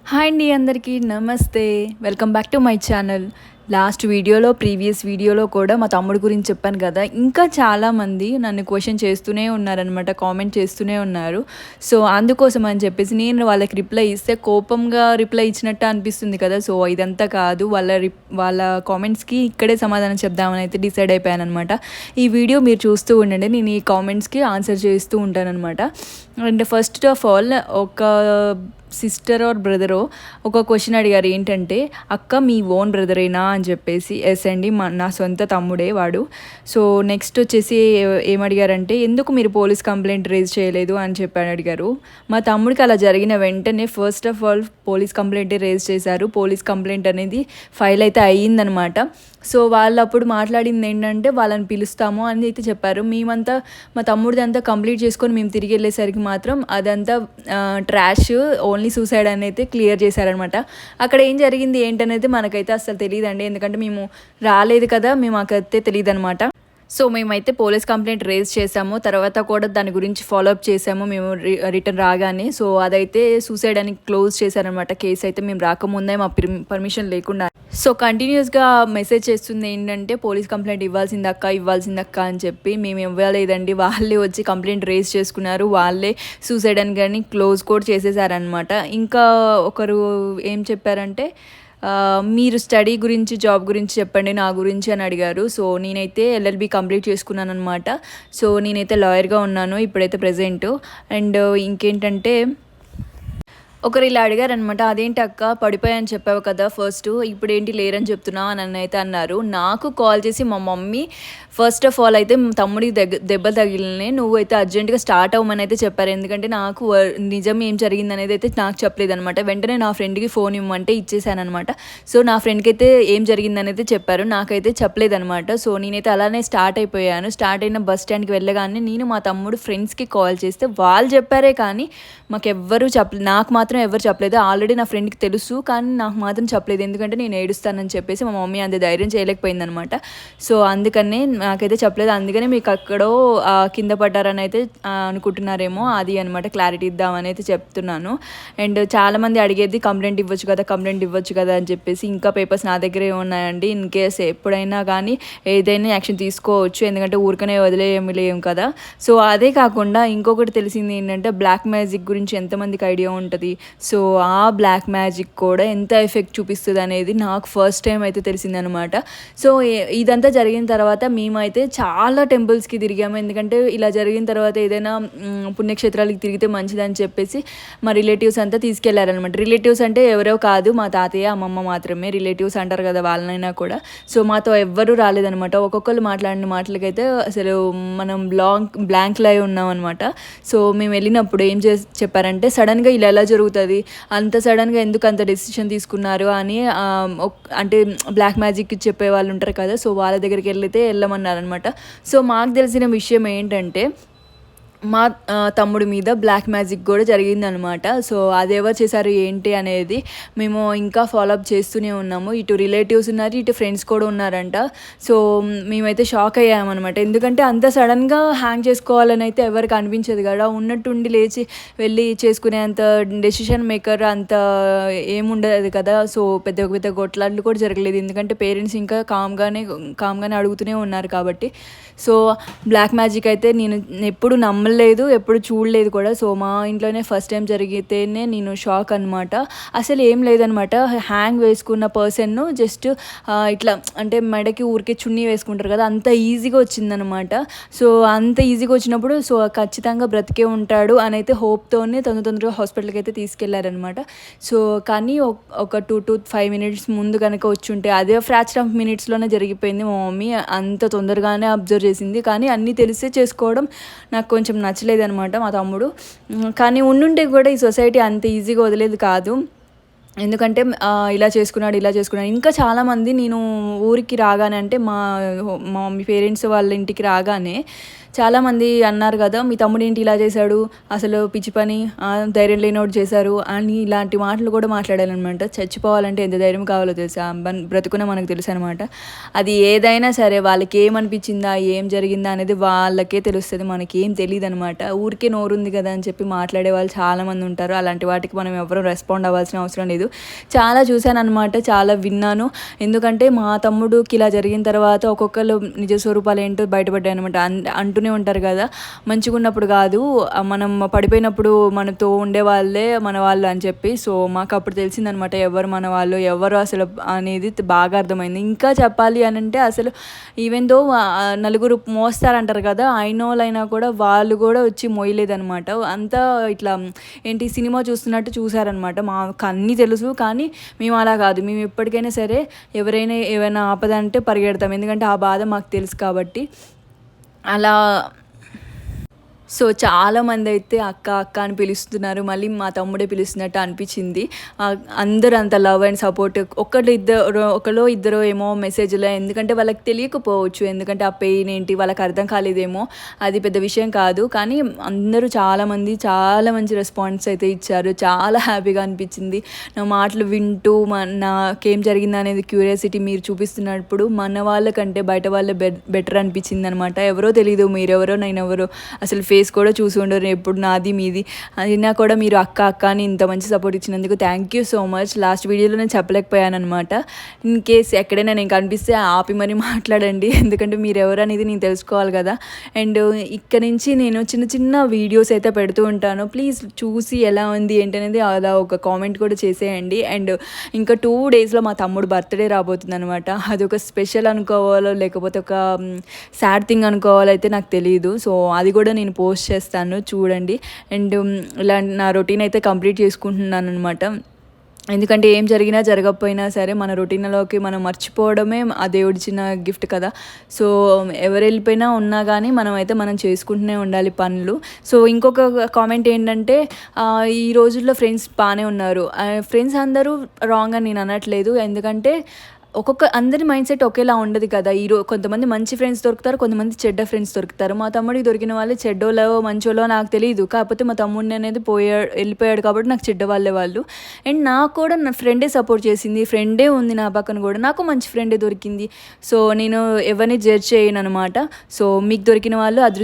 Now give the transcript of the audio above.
Hi అండి, అందరికీ నమస్తే. Welcome back to my channel. Previous వీడియోలో కూడా మా తమ్ముడు గురించి చెప్పాను కదా. ఇంకా చాలామంది నన్ను క్వశ్చన్ చేస్తూనే ఉన్నారనమాట, కామెంట్ చేస్తూనే ఉన్నారు. సో అందుకోసం అని చెప్పేసి నేను వాళ్ళకి రిప్లై ఇస్తే కోపంగా రిప్లై ఇచ్చినట్టు అనిపిస్తుంది కదా. సో ఇదంతా కాదు, వాళ్ళ కామెంట్స్కి ఇక్కడే సమాధానం చెప్దామని అయితే డిసైడ్ అయిపోయాను అనమాట. ఈ వీడియో మీరు చూస్తూ ఉండండి, నేను ఈ కామెంట్స్కి ఆన్సర్ చేస్తూ ఉంటానన్నమాట. అండ్ ఫస్ట్ ఆఫ్ ఆల్, ఒక సిస్టర్ ఆర్ బ్రదరో ఒక క్వశ్చన్ అడిగారు, ఏంటంటే అక్క మీ ఓన్ బ్రదరేనా అని చెప్పేసి. ఎస్ అండి, నా సొంత తమ్ముడే వాడు. సో నెక్స్ట్ వచ్చేసి ఏమడిగారంటే, ఎందుకు మీరు పోలీస్ కంప్లైంట్ రేజ్ చేయలేదు అని చెప్పి అడిగారు. మా తమ్ముడికి అలా జరిగిన వెంటనే ఫస్ట్ ఆఫ్ ఆల్ పోలీస్ కంప్లైంటే రేజ్ చేశారు. పోలీస్ కంప్లైంట్ అనేది ఫైల్ అయితే అయ్యిందనమాట. సో వాళ్ళు అప్పుడు మాట్లాడింది ఏంటంటే, వాళ్ళని పిలుస్తాము అని అయితే చెప్పారు. మేమంతా మా తమ్ముడిది అంతా కంప్లీట్ చేసుకొని మేము తిరిగి వెళ్ళేసరికి మాత్రం అదంతా ట్రాష్, ఓన్లీ సూసైడ్ అని అయితే క్లియర్ చేశారనమాట. అక్కడ ఏం జరిగింది ఏంటనేది మనకైతే అసలు తెలియదండి, ఎందుకంటే మేము రాలేదు కదా, మాకైతే తెలియదు అనమాట. సో మేమైతే పోలీస్ కంప్లైంట్ రేజ్ చేసాము, తర్వాత కూడా దాని గురించి ఫాలోఅప్ చేసాము మేము రిటర్న్ రాగానే. సో అదైతే సూసైడ్ అని క్లోజ్ చేశారనమాట. కేసు అయితే మేము రాకముందే మా పర్మిషన్ లేకుండా. సో కంటిన్యూస్గా మెసేజ్ చేస్తుంది ఏంటంటే, పోలీస్ కంప్లైంట్ ఇవ్వాల్సిందక్క అని చెప్పి. మేము ఇవ్వలేదండి, వాళ్ళే వచ్చి కంప్లైంట్ రేజ్ చేసుకున్నారు, వాళ్ళే సూసైడ్ అని కానీ క్లోజ్ కూడా చేసేసారనమాట. ఇంకా ఒకరు ఏం చెప్పారంటే, మీరు స్టడీ గురించి, జాబ్ గురించి చెప్పండి, నా గురించి అని అడిగారు. సో నేనైతే ఎల్ఎల్బి కంప్లీట్ చేసుకున్నాను అనమాట. సో నేనైతే లాయర్గా ఉన్నాను ఇప్పుడైతే ప్రజెంట్. అండ్ ఇంకేంటంటే, ఒకరు ఇలా అడిగారనమాట, అదేంటి అక్క పడిపోయాయని చెప్పావు కదా ఫస్ట్, ఇప్పుడు ఏంటి లేరని చెప్తున్నావు అని అయితే అన్నారు. నాకు కాల్ చేసి మా మమ్మీ ఫస్ట్ ఆఫ్ ఆల్ అయితే తమ్ముడికి దెబ్బలు తగిలినాయి, నువ్వైతే అర్జెంటుగా స్టార్ట్ అవ్వమని అయితే చెప్పారు. ఎందుకంటే నాకు నిజం ఏం జరిగింది అనేది అయితే నాకు చెప్పలేదనమాట. వెంటనే నా ఫ్రెండ్కి ఫోన్ ఇవ్వమంటే ఇచ్చేసానమాట. సో నా ఫ్రెండ్కి అయితే ఏం జరిగిందని అయితే చెప్పారు, నాకైతే చెప్పలేదనమాట. సో నేనైతే అలానే స్టార్ట్ అయిపోయాను. స్టార్ట్ అయిన బస్ స్టాండ్కి వెళ్ళగానే నేను మా తమ్ముడు ఫ్రెండ్స్కి కాల్ చేస్తే వాళ్ళు చెప్పారే కానీ మాకెవ్వరూ చెప్పలేదు, నాకు మాత్రం ఎవరు చెప్పలేదు. ఆల్రెడీ నా ఫ్రెండ్కి తెలుసు కానీ నాకు మాత్రం చెప్పలేదు, ఎందుకంటే నేను ఏడుస్తానని చెప్పేసి మా మమ్మీ అంత ధైర్యం చేయలేకపోయిందనమాట. సో అందుకనే నాకైతే చెప్పలేదు. అందుకనే మీకు అక్కడో కింద పడ్డారని అయితే అనుకుంటున్నారేమో, అది అనమాట క్లారిటీ ఇద్దామని అయితే చెప్తున్నాను. అండ్ చాలామంది అడిగేది కంప్లైంట్ ఇవ్వచ్చు కదా అని చెప్పేసి. ఇంకా పేపర్స్ నా దగ్గరే ఉన్నాయండి, ఇన్ కేస్ ఎప్పుడైనా కానీ ఏదైనా యాక్షన్ తీసుకోవచ్చు, ఎందుకంటే ఊరికనే వదిలేయలేము కదా. సో అదే కాకుండా ఇంకొకటి తెలిసింది ఏంటంటే, బ్లాక్ మ్యాజిక్ గురించి ఎంతమందికి ఐడియా ఉంటుంది. సో ఆ బ్లాక్ మ్యాజిక్ కూడా ఎంత ఎఫెక్ట్ చూపిస్తుంది అనేది నాకు ఫస్ట్ టైం అయితే తెలిసిందనమాట. సో ఇదంతా జరిగిన తర్వాత మేమైతే చాలా టెంపుల్స్కి తిరిగాము, ఎందుకంటే ఇలా జరిగిన తర్వాత ఏదైనా పుణ్యక్షేత్రాలకి తిరిగితే మంచిదని చెప్పేసి మా రిలేటివ్స్ అంతా తీసుకెళ్లారనమాట. రిలేటివ్స్ అంటే ఎవరో కాదు, మా తాతయ్య అమ్మమ్మ మాత్రమే రిలేటివ్స్ అంటారు కదా, వాళ్ళనైనా కూడా. సో మాతో ఎవ్వరూ రాలేదనమాట. ఒక్కొక్కరు మాట్లాడిన మాటలకైతే అసలు మనం బ్లాంక్లో ఉన్నాం అనమాట. సో మేము వెళ్ళినప్పుడు ఏం చెప్పారంటే, సడన్గా ఇలా ఎలా జరుగుతుంది, అంత సడన్గా ఎందుకు అంత డెసిషన్ తీసుకున్నారు అని, అంటే బ్లాక్ మ్యాజిక్ చెప్పే వాళ్ళు ఉంటారు కదా, సో వాళ్ళ దగ్గరికి వెళ్ళమన్నారనమాట. సో మాకు తెలిసిన విషయం ఏంటంటే, మా తమ్ముడి మీద బ్లాక్ మ్యాజిక్ కూడా జరిగిందనమాట. సో అది ఎవరు చేశారు ఏంటి అనేది మేము ఇంకా ఫాలోఅప్ చేస్తూనే ఉన్నాము. ఇటు రిలేటివ్స్ ఉన్నారు, ఇటు ఫ్రెండ్స్ కూడా ఉన్నారంట. సో మేమైతే షాక్ అయ్యామన్నమాట, ఎందుకంటే అంత సడన్గా హ్యాంగ్ చేసుకోవాలని అయితే ఎవరికి అనిపించదు కదా. ఉన్నట్టుండి లేచి వెళ్ళి చేసుకునే అంత డెసిషన్ మేకర్ అంత ఏముండదు కదా. సో పెద్ద పెద్ద కొట్లాట్లు కూడా జరగలేదు, ఎందుకంటే పేరెంట్స్ ఇంకా కామ్గానే అడుగుతూనే ఉన్నారు కాబట్టి. సో బ్లాక్ మ్యాజిక్ అయితే నేను ఎప్పుడు నమ్మలేదు, ఎప్పుడు చూడలేదు కూడా. సో మా ఇంట్లోనే ఫస్ట్ టైం జరిగితేనే నేను షాక్ అనమాట. అసలు ఏం లేదనమాట, హ్యాంగ్ వేసుకున్న పర్సన్ను జస్ట్ ఇట్లా అంటే మెడకి ఊరికే చున్నీ వేసుకుంటారు కదా, అంత ఈజీగా వచ్చిందనమాట. సో అంత ఈజీగా వచ్చినప్పుడు సో ఖచ్చితంగా బ్రతికే ఉంటాడు అని అయితే హోప్తోనే తొందరగా హాస్పిటల్కి అయితే తీసుకెళ్లారనమాట. సో కానీ ఒక 2 to 5 minutes ముందు కనుక వచ్చి ఉంటే, అదే ఫ్రాక్షన్ ఆఫ్ మినిట్స్లోనే జరిగిపోయింది. మా మమ్మీ అంత తొందరగానే అబ్జర్వ్ చేసింది, కానీ అన్నీ తెలిసే చేసుకోవడం నాకు కొంచెం నచ్చలేదనమాట మా తమ్ముడు. కానీ ఉండుంటే కూడా ఈ సొసైటీ అంత ఈజీగా వదిలేదు కాదు, ఎందుకంటే ఇలా చేసుకున్నాడు. ఇంకా చాలామంది నేను ఊరికి రాగానే, అంటే మా మమ్మీ పేరెంట్స్ వాళ్ళ ఇంటికి రాగానే చాలామంది అన్నారు కదా, మీ తమ్ముడు ఏంటి ఇలా చేశాడు, అసలు పిచ్చి పని, ధైర్యం లేనోడు చేశారు అని ఇలాంటి మాటలు కూడా మాట్లాడాలన్నమాట. చచ్చిపోవాలంటే ఎంత ధైర్యం కావాలో తెలుసా, బ్రతుకున మనకు తెలుసు అనమాట. అది ఏదైనా సరే వాళ్ళకి ఏమనిపించిందా, ఏం జరిగిందా అనేది వాళ్ళకే తెలుస్తుంది, మనకేం తెలియదు అనమాట. ఊరికే నోరుంది కదా అని చెప్పి మాట్లాడే వాళ్ళు చాలామంది ఉంటారు. అలాంటి వాటికి మనం ఎవరు రెస్పాండ్ అవ్వాల్సిన అవసరం లేదు. చాలా చూశాను అనమాట, చాలా విన్నాను. ఎందుకంటే మా తమ్ముడికి ఇలా జరిగిన తర్వాత ఒక్కొక్కరు నిజ స్వరూపాలు ఏంటో బయటపడ్డాయి అనమాట. అంటూనే ఉంటారు కదా, మంచిగా ఉన్నప్పుడు కాదు, మనం పడిపోయినప్పుడు మనతో ఉండే వాళ్ళే మన వాళ్ళు అని చెప్పి. సో మాకు అప్పుడు తెలిసిందనమాట ఎవరు మన వాళ్ళు, ఎవరు అసలు అనేది బాగా అర్థమైంది. ఇంకా చెప్పాలి అని అంటే అసలు ఈవెన్ దో నలుగురు మోస్తారంటారు కదా, అయినోళ్ళైనా కూడా వాళ్ళు కూడా వచ్చి మోయలేదనమాట. అంతా ఇట్లా ఏంటి సినిమా చూస్తున్నట్టు చూసారనమాట. మాకు అన్నీ తెలుసు, కానీ మేము అలా కాదు. మేము ఎప్పటికైనా సరే ఎవరైనా ఏమైనా ఆపద అంటే పరిగెడతాం, ఎందుకంటే ఆ బాధ మాకు తెలుసు కాబట్టి. అలా సో చాలామంది అయితే అక్క అక్క అని పిలుస్తున్నారు, మళ్ళీ మా తమ్ముడే పిలుస్తున్నట్టు అనిపించింది. అందరూ అంత లవ్ అండ్ సపోర్ట్. ఒకలో ఇద్దరు ఏమో మెసేజ్లో, ఎందుకంటే వాళ్ళకి తెలియకపోవచ్చు, ఎందుకంటే ఆ పెయిన్ ఏంటి వాళ్ళకి అర్థం కాలేదేమో, అది పెద్ద విషయం కాదు. కానీ అందరూ చాలామంది చాలా మంచి రెస్పాన్స్ అయితే ఇచ్చారు. చాలా హ్యాపీగా అనిపించింది. నా మాటలు వింటూ నాకేం జరిగింది అనేది క్యూరియాసిటీ మీరు చూపిస్తున్నప్పుడు మన వాళ్ళకంటే బయట వాళ్ళే బెటర్ అనిపించింది అనమాట. ఎవరో తెలీదు, మీరెవరో నేనెవరో, అసలు ఫేస్ కూడా చూసి ఉండరు, ఎప్పుడు నాది మీది అయినా కూడా మీరు అక్క అక్క అని ఇంత మంచి సపోర్ట్ ఇచ్చినందుకు thank you so much. Last వీడియోలో నేను చెప్పలేకపోయాను అనమాట. ఇన్ కేస్ ఎక్కడైనా నేను కనిపిస్తే ఆపి మరీ మాట్లాడండి, ఎందుకంటే మీరు ఎవరు అనేది నేను తెలుసుకోవాలి కదా. అండ్ ఇక్కడ నుంచి నేను చిన్న చిన్న వీడియోస్ అయితే పెడుతూ ఉంటాను, ప్లీజ్ చూసి ఎలా ఉంది ఏంటి అనేది అలా ఒక కామెంట్ కూడా చేసేయండి. అండ్ ఇంకా 2 డేస్లో మా తమ్ముడు బర్త్డే రాబోతుంది అనమాట. అది ఒక స్పెషల్ అనుకోవాలో లేకపోతే ఒక సాడ్ థింగ్ అనుకోవాలో అయితే నాకు తెలియదు. సో అది కూడా నేను పోస్ట్ చేస్తాను, చూడండి. అండ్ ఇలా నా రొటీన్ అయితే కంప్లీట్ చేసుకుంటున్నాను అనమాట. ఎందుకంటే ఏం జరిగినా జరగకపోయినా సరే మన రొటీన్లోకి మనం మర్చిపోవడమే ఆ దేవుడిచ్చిన గిఫ్ట్ కదా. సో ఎవరు వెళ్ళిపోయినా ఉన్నా కానీ మనం చేసుకుంటూనే ఉండాలి పనులు. సో ఇంకొక కామెంట్ ఏంటంటే, ఈ రోజుల్లో ఫ్రెండ్స్ బాగానే ఉన్నారు. ఫ్రెండ్స్ అందరూ రాంగ్ అని నేను అనట్లేదు, ఎందుకంటే అందరి మైండ్ సెట్ ఒకేలా ఉండదు కదా. కొంతమంది మంచి ఫ్రెండ్స్ దొరుకుతారు, కొంతమంది చెడ్డ ఫ్రెండ్స్ దొరుకుతారు. మా తమ్ముడికి దొరికిన వాళ్ళు చెడ్డోళ్ళో మంచోళ్ళో నాకు తెలియదు, కాకపోతే మా తమ్ముడిని అనేది వెళ్ళిపోయాడు కాబట్టి నాకు చెడ్డ వాళ్ళే వాళ్ళు. అండ్ నాకు కూడా నా ఫ్రెండే సపోర్ట్ చేసింది, ఫ్రెండే ఉంది నా పక్కన కూడా, నాకు మంచి ఫ్రెండే దొరికింది. సో నేను ఎవరిని జడ్జ్ చేయను అనమాట. సో మీకు దొరికిన వాళ్ళు